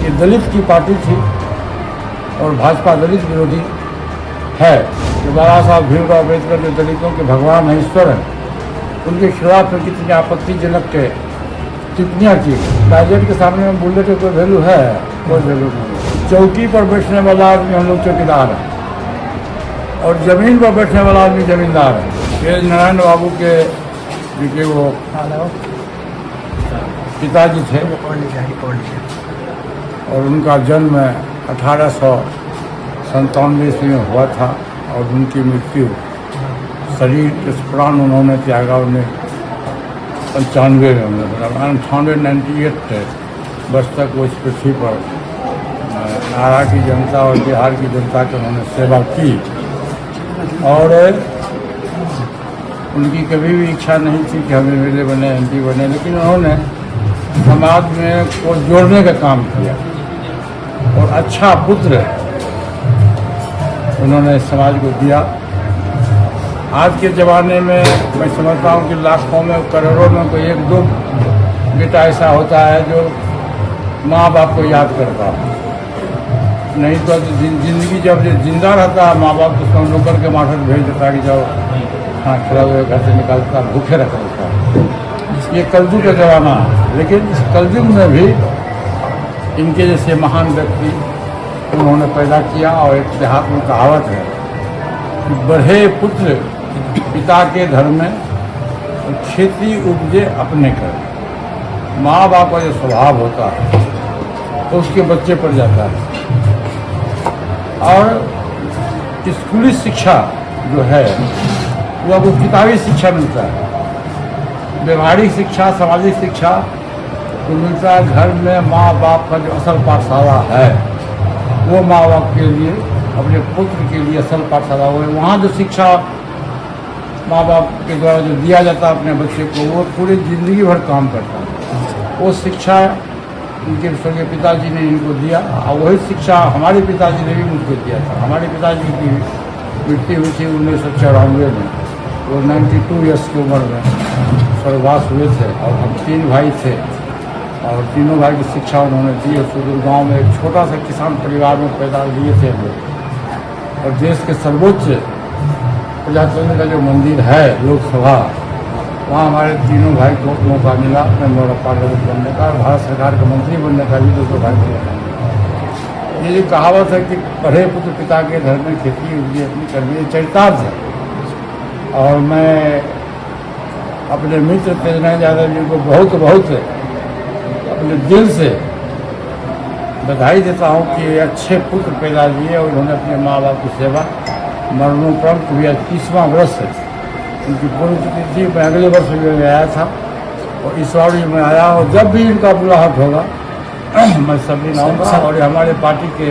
ये दलित की पार्टी थी और भाजपा दलित विरोधी है। कि बाबा साहब भीमराव अम्बेडकर जो दलितों के भगवान हैं, ईश्वर हैं, उनके खिलाफ में कितनी आपत्तिजनक के टिप्पणियाँ की। टॉयलेट के सामने में बुलेट का कोई वैल्यू है? कोई वैल्यू नहीं। चौकी पर बैठने वाला आदमी हम लोग चौकीदार हैं और ज़मीन पर बैठने वाला आदमी ज़मींदार है। ये नारायण बाबू के जिनके वो पिताजी थे और उनका जन्म 1897 ईस्वी में हुआ था और उनकी मृत्यु शरीर के प्राण उन्होंने त्यागा 95 में, मतलब 98 वर्ष तक वो इस पृथ्वी पर नारा की जनता और बिहार की जनता की उन्होंने सेवा की। और उनकी कभी भी इच्छा नहीं थी कि हम एमएलए बने, एमपी बने, लेकिन उन्होंने समाज में को जोड़ने का काम किया और अच्छा पुत्र उन्होंने समाज को दिया। आज के ज़माने में मैं समझता हूँ कि लाखों में करोड़ों में कोई एक दो बेटा ऐसा होता है जो माँ बाप को याद करता है, नहीं तो जिंदगी जब जिंदा रहता है माँ बाप तो नौकर के माठर भेज देता कि जाओ हाँ खिला हुए घर से निकालता, भूखे रख देता है। ये कलयुग का ज़माना है, लेकिन इस कलयुग में भी इनके जैसे महान व्यक्ति उन्होंने पैदा किया। और एक देहात में कहावत है कि बढ़े पुत्र पिता के धर्म में, खेती उपजे अपने कर। माँ बाप का जो स्वभाव होता है तो उसके बच्चे पर जाता है। और स्कूली शिक्षा जो है वो आपको किताबी शिक्षा मिलता है, व्यवहारिक शिक्षा, सामाजिक शिक्षा तो मिलता है घर में। माँ बाप का जो असल पाठशाला है वो माँ बाप के लिए, अपने पुत्र के लिए असल पाठशाला हो। वहाँ जो शिक्षा माँ बाप के द्वारा जो दिया जाता है अपने बच्चे को, वो पूरी ज़िंदगी भर काम करता है। वो शिक्षा उनके स्वर्गीय पिताजी ने इनको दिया और वही शिक्षा हमारे पिताजी ने भी मुझको दिया था। हमारे पिताजी की मृत्यु हुई थी 1994 में, वो 92 ईयर्स की उम्र में स्वर्गवास हुए थे। और हम 3 भाई थे और तीनों भाई की शिक्षा उन्होंने दी। और सुदूर गाँव में एक छोटा सा किसान परिवार में पैदा लिए थे हम लोग। और देश के सर्वोच्च प्रजातंत्र का जो मंदिर है लोकसभा, वहाँ हमारे तीनों भाई को मौका मिला अपने मेंबर ऑफ पार्लियामेंट बनने का और भारत सरकार का मंत्री बनने का भी दूसरे भाई को। ये जो कहावत है कि पढ़े पुत्र पिता के धर्म में, खेती उपजी अपनी करनी, चरितार्थ है। और मैं अपने मित्र तेजनाथ यादव जी को बहुत अपने दिल से बधाई देता हूँ कि अच्छे पुत्र पैदा किए और उन्होंने अपने माँ बाप की सेवा मरणोपरांत भी। 30वां वर्ष है उनकी पुण्यतिथि। मैं अगले वर्ष में आया था और इस बार भी मैं आया और जब भी इनका बुलाहट होगा मैं सभी आऊँगा। और हमारे पार्टी के,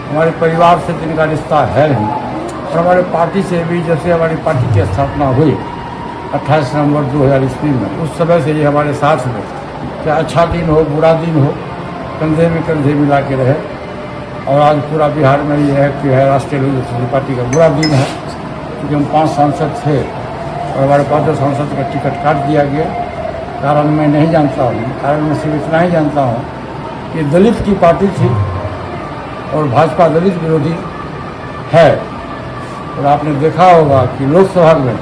हमारे परिवार से जिनका रिश्ता है नहीं और हमारे पार्टी से भी, जैसे हमारी पार्टी की स्थापना हुई 28 नवंबर 2000 ईस्वी में, उस समय से ये हमारे साथ में, चाहे अच्छा दिन हो बुरा दिन हो, कंधे में कंधे मिला के रहे। और आज पूरा बिहार में ये है कि है राष्ट्रीय लोक जनशक्ति पार्टी का बुरा दिन है, क्योंकि हम 5 सांसद थे और हमारे 5 सांसद का टिकट काट दिया गया। कारण मैं नहीं जानता हूँ, कारण मैं सिर्फ इतना ही जानता हूँ कि दलित की पार्टी थी और भाजपा दलित विरोधी है। और आपने देखा होगा कि लोकसभा में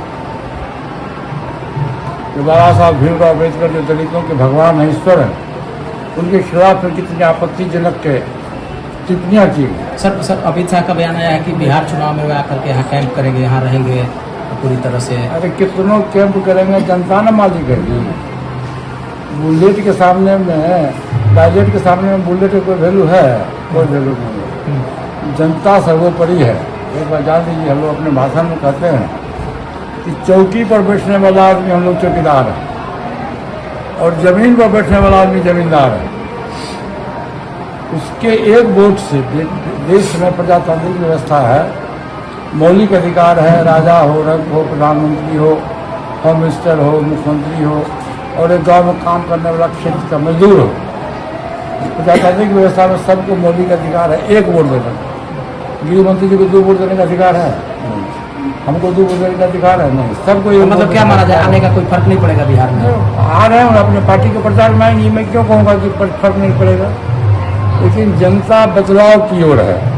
जो बाबा साहब भीमराव अम्बेडकर जो दलितों के भगवान हैं, ईश्वर हैं, उनके खिलाफ में कितनी आपत्तिजनक के टिप्पणियाँ की। सर अमित शाह का बयान आया है कि बिहार चुनाव में वे आकर के यहाँ कैंप करेंगे, यहाँ रहेंगे पूरी तरह से। अरे कितनों कैंप करेंगे, जनता न मालिक है। बुलेट के सामने में, टॉयलेट के सामने में बुलेट का कोई वैल्यू है? कोई वैल्यू नहीं है। जनता सर्वोपरि है। एक बार जान लीजिए, हम लोग अपने भाषण में कहते हैं कि चौकी पर बैठने वाला आदमी हम लोग चौकीदार है और ज़मीन पर बैठने वाला आदमी ज़मींदार है। उसके एक वोट से देश में प्रजातांत्रिक व्यवस्था है, मौलिक अधिकार है। राजा हो, रंग हो, प्रधानमंत्री हो, होम मिनिस्टर हो, मुख्यमंत्री हो और एक गांव में काम करने वाला क्षेत्र का मजदूर हो। प्रजातांत्रिक व्यवस्था में सबको मौलिक अधिकार है एक वोट देने का। गृह मंत्री जी को 2 वोट देने का अधिकार है? हमको 2 वोट देने का अधिकार है? नहीं। सबको मतलब क्या माना जाए, आने का कोई फर्क नहीं पड़ेगा बिहार में? आ रहे हैं और अपने पार्टी के प्रचार में आएंगे। मैं क्यों कहूँगा कि फर्क नहीं पड़ेगा? लेकिन जनता बदलाव की ओर है।